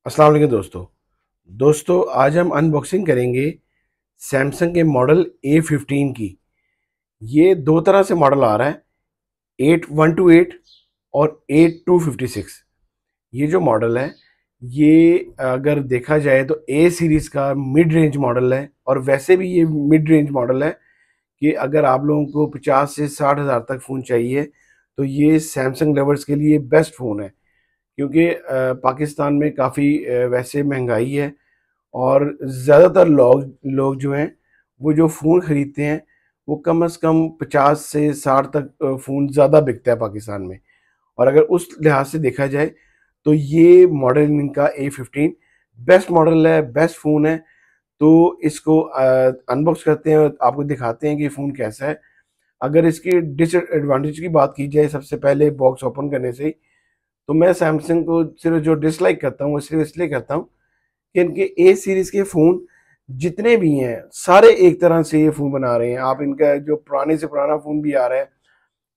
अस्सलाम वालेकुम दोस्तों आज हम अनबॉक्सिंग करेंगे सैमसंग के मॉडल A15 की। ये दो तरह से मॉडल आ रहा है, 8128 और 8256। ये जो मॉडल है ये अगर देखा जाए तो ए सीरीज़ का मिड रेंज मॉडल है, और वैसे भी ये मिड रेंज मॉडल है कि अगर आप लोगों को 50 से 60 हज़ार तक फ़ोन चाहिए तो ये सैमसंग लवर्स के लिए बेस्ट फ़ोन है। क्योंकि पाकिस्तान में काफ़ी वैसे महंगाई है, और ज़्यादातर लोग लोग जो हैं वो जो फ़ोन ख़रीदते हैं वो कम से कम 50 से 60 तक फ़ोन ज़्यादा बिकता है पाकिस्तान में। और अगर उस लिहाज से देखा जाए तो ये मॉडल इनका A15 बेस्ट मॉडल है, बेस्ट फ़ोन है। तो इसको अनबॉक्स करते हैं और आपको दिखाते हैं कि फ़ोन कैसा है। अगर इसकी डिसएडवांटेज की बात की जाए सबसे पहले बॉक्स ओपन करने से ही, तो मैं सैमसंग को सिर्फ जो डिसलाइक करता हूँ वो सिर्फ इसलिए करता हूँ कि इनके ए सीरीज़ के फ़ोन जितने भी हैं सारे एक तरह से ये फ़ोन बना रहे हैं। आप इनका जो पुराने से पुराना फ़ोन भी आ रहा है,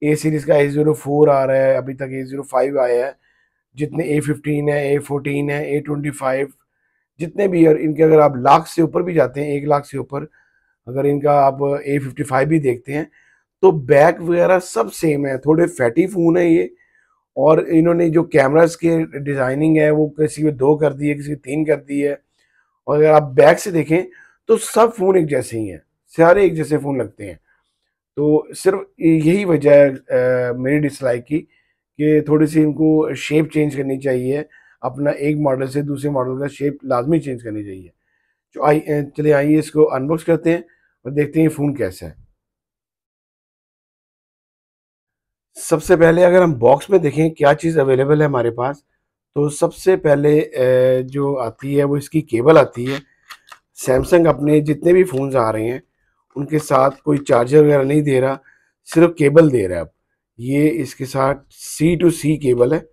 ए सीरीज़ का A04 आ रहा है, अभी तक A05 आया है, जितने A15 है, A14 है, A25 जितने भी, और इनके अगर आप लाख से ऊपर भी जाते हैं, 1 लाख से ऊपर, अगर इनका आप A55 भी देखते हैं तो बैक वगैरह सब सेम है। थोड़े फैटी फ़ोन है ये, और इन्होंने जो कैमरास के डिज़ाइनिंग है वो किसी में 2 कर दी है, किसी में 3 कर दी है। और अगर आप बैक से देखें तो सब फ़ोन एक जैसे ही हैं, सारे एक जैसे फ़ोन लगते हैं। तो सिर्फ यही वजह है मेरी डिसलाइक की, कि थोड़ी-सी इनको शेप चेंज करनी चाहिए। अपना एक मॉडल से दूसरे मॉडल का शेप लाज़मी चेंज करनी चाहिए। तो चलिए आइए इसको अनबॉक्स करते हैं और देखते हैं ये फ़ोन कैसा है। सबसे पहले अगर हम बॉक्स में देखें क्या चीज़ अवेलेबल है हमारे पास, तो सबसे पहले जो आती है वो इसकी केबल आती है। सैमसंग अपने जितने भी फ़ोन्स आ रहे हैं उनके साथ कोई चार्जर वगैरह नहीं दे रहा, सिर्फ केबल दे रहा है अब। ये इसके साथ सी टू सी केबल है,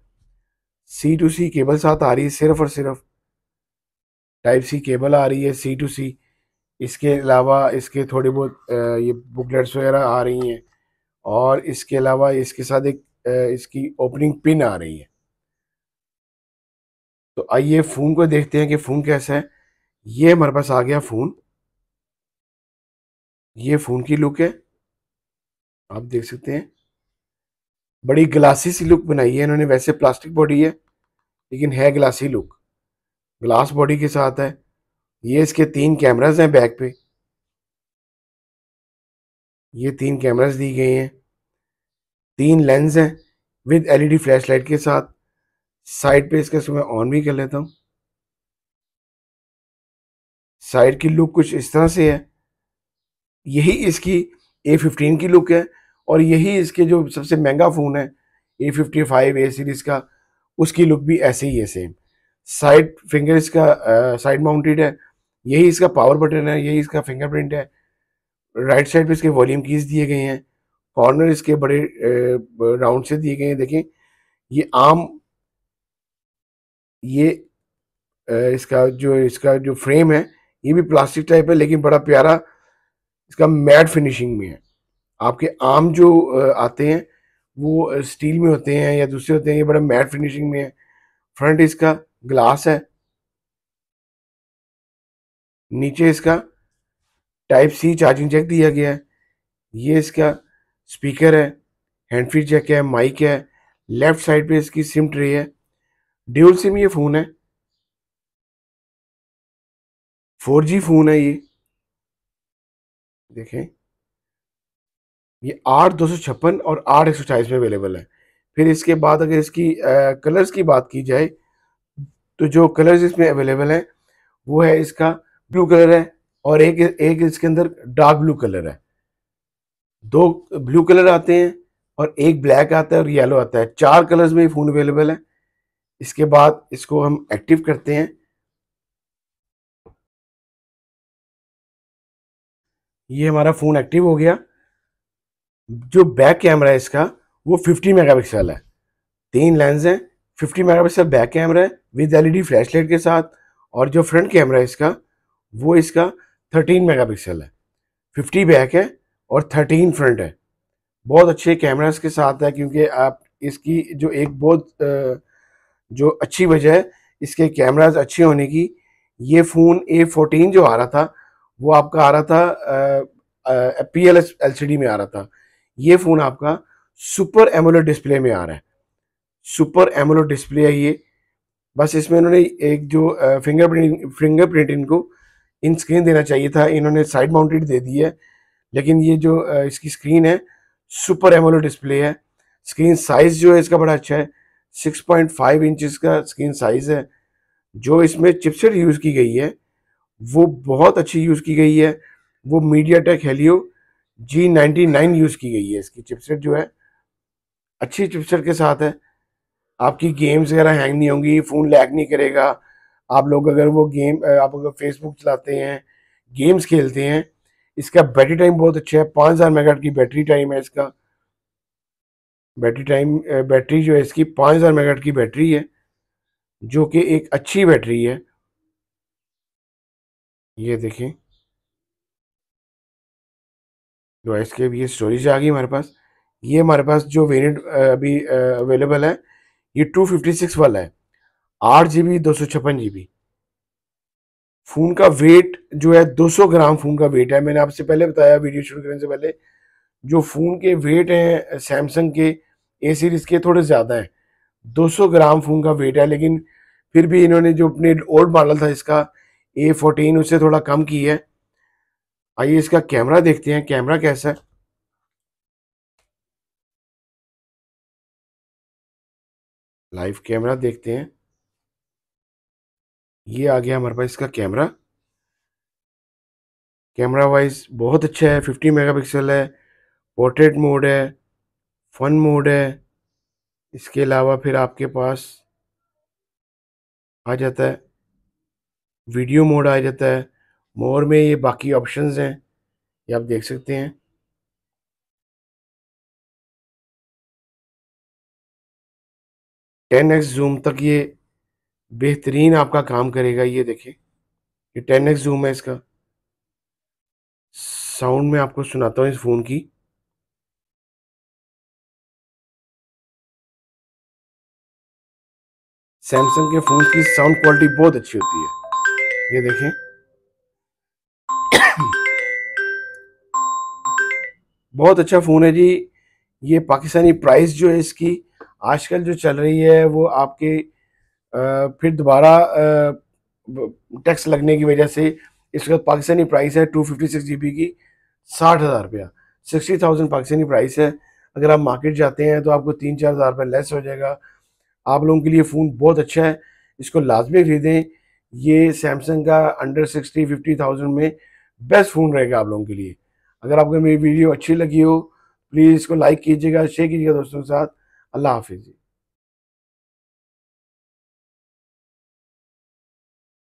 सी टू सी केबल साथ आ रही है सिर्फ और सिर्फ। टाइप सी केबल आ रही है सी टू सी। इसके अलावा इसके थोड़ी बहुत ये बुकलेट्स वगैरह आ रही हैं, और इसके अलावा इसके साथ एक इसकी ओपनिंग पिन आ रही है। तो आइए फ़ोन को देखते हैं कि फ़ोन कैसा है। ये हमारे पास आ गया फ़ोन। ये फ़ोन की लुक है, आप देख सकते हैं। बड़ी ग्लासी सी लुक बनाई है इन्होंने, वैसे प्लास्टिक बॉडी है लेकिन है ग्लासी लुक, ग्लास बॉडी के साथ है। ये इसके 3 कैमरास हैं बैक पे, ये 3 कैमरास दी गई हैं, 3 लेंस हैं विद एलईडी फ्लैश लाइट के साथ। साइड पे इसका मैं ऑन भी कर लेता हूँ। साइड की लुक कुछ इस तरह से है। यही इसकी A15 की लुक है, और यही इसके जो सबसे महंगा फ़ोन है A55 ए सीरीज़ का, उसकी लुक भी ऐसे ही है सेम। साइड फिंगर इसका साइड माउंटेड है। यही इसका पावर बटन है, यही इसका फिंगरप्रिंट है। राइट साइड पे इसके वॉल्यूम कीज दिए गए हैं। कॉर्नर इसके बड़े राउंड से दिए गए हैं। देखें ये आम, ये इसका जो फ्रेम है ये भी प्लास्टिक टाइप है, लेकिन बड़ा प्यारा इसका मैट फिनिशिंग में है। आपके आम जो आते हैं वो स्टील में होते हैं या दूसरे होते हैं, ये बड़ा मैट फिनिशिंग में है। फ्रंट इसका ग्लास है। नीचे इसका टाइप सी चार्जिंग जैक दिया गया है। ये इसका स्पीकर है, हैंड फ्री जैक है, माइक है। लेफ्ट साइड पे इसकी सिम ट्रे है। ड्यूल सिम ये फ़ोन है, 4G फ़ोन है ये। देखें ये 8/256 और 8/128 में अवेलेबल है। फिर इसके बाद अगर इसकी कलर्स की बात की जाए तो जो कलर्स इसमें अवेलेबल हैं वो है इसका ब्लू कलर है, और एक एक इसके अंदर डार्क ब्लू कलर है। 2 ब्लू कलर आते हैं और एक ब्लैक आता है और येलो आता है। 4 कलर्स में ये फ़ोन अवेलेबल है। इसके बाद इसको हम एक्टिव करते हैं। ये हमारा फ़ोन एक्टिव हो गया। जो बैक कैमरा है इसका वो 50 मेगापिक्सल है। 3 लेंस हैं, 50 मेगापिक्सल बैक कैमरा है विद एलईडी फ्लैशलाइट के साथ। और जो फ्रंट कैमरा है इसका वो इसका 13 मेगापिक्सल है। 50 बैक है और 13 फ्रंट है। बहुत अच्छे कैमरास के साथ है, क्योंकि आप इसकी जो एक बहुत जो अच्छी वजह है इसके कैमराज अच्छे होने की। ये फ़ोन A14 जो आ रहा था वो आपका आ रहा था PLS LCD में आ रहा था। ये फ़ोन आपका सुपर एमोलेड डिस्प्ले में आ रहा है। सुपर एमोलेड डिस्प्ले है ये। बस इसमें इन्होंने एक जो फिंगरप्रिंट इनको इन स्क्रीन देना चाहिए था, इन्होंने साइड माउंटेड दे दी है। लेकिन ये जो इसकी स्क्रीन है सुपर एमोलेड डिस्प्ले है। स्क्रीन साइज जो है इसका बड़ा अच्छा है, 6.5 इंचेस का स्क्रीन साइज है। जो इसमें चिपसेट यूज़ की गई है वो बहुत अच्छी यूज़ की गई है। वो मीडियाटेक हेलियो G99 यूज़ की गई है। इसकी चिपसेट जो है अच्छी चिपसेट के साथ है। आपकी गेम्स वगैरह हैंग नहीं होंगी, फ़ोन लैग नहीं करेगा। आप लोग अगर वो गेम आप अगर फेसबुक चलाते हैं, गेम्स खेलते हैं, इसका बैटरी टाइम बहुत अच्छा है। 5000 मेगाहर्ट्ज़ की बैटरी टाइम है इसका। बैटरी जो है इसकी 5000 मेगाहर्ट्ज़ की बैटरी है, जो कि एक अच्छी बैटरी है। ये देखें, डिवाइस के भी ये स्टोरेज आ गई हमारे पास। ये हमारे पास जो वेरिएंट अभी अवेलेबल है ये 256 वाला है, 8 GB 256 GB। फ़ोन का वेट जो है 200 ग्राम फ़ोन का वेट है। मैंने आपसे पहले बताया वीडियो शुरू करने से पहले, जो फ़ोन के वेट हैं सैमसंग के ए सीरीज़ के थोड़े ज़्यादा हैं। 200 ग्राम फ़ोन का वेट है, लेकिन फिर भी इन्होंने जो अपने ओल्ड मॉडल था इसका A14 उससे थोड़ा कम की है। आइए इसका कैमरा देखते हैं, कैमरा कैसा है। लाइव कैमरा देखते हैं। ये आ गया हमारे पास इसका कैमरा। कैमरा वाइज बहुत अच्छा है, 50 मेगापिक्सल है, पोर्ट्रेट मोड है, फन मोड है। इसके अलावा फिर आपके पास आ जाता है वीडियो मोड आ जाता है। मोर में ये बाकी ऑप्शंस हैं, ये आप देख सकते हैं। 10x जूम तक ये बेहतरीन आपका काम करेगा। ये देखिए, ये 10x जूम है इसका। साउंड में आपको सुनाता हूँ इस फ़ोन की। सैमसंग के फ़ोन की साउंड क्वालिटी बहुत अच्छी होती है। ये देखें, बहुत अच्छा फ़ोन है जी। ये पाकिस्तानी प्राइस जो है इसकी आजकल जो चल रही है वो आपके फिर दोबारा टैक्स लगने की वजह से इसका पाकिस्तानी प्राइस है 256 GB की 60,000 रुपया, 60,000 पाकिस्तानी प्राइस है। अगर आप मार्केट जाते हैं तो आपको 3-4 हज़ार रुपये लेस हो जाएगा। आप लोगों के लिए फ़ोन बहुत अच्छा है, इसको लाजमी खरीदें। ये सैमसंग का अंडर 60-50,000 में बेस्ट फ़ोन रहेगा आप लोगों के लिए। अगर आपको मेरी वीडियो अच्छी लगी हो प्लीज़ इसको लाइक कीजिएगा, शेयर कीजिएगा दोस्तों के साथ। अल्लाह हाफिज़।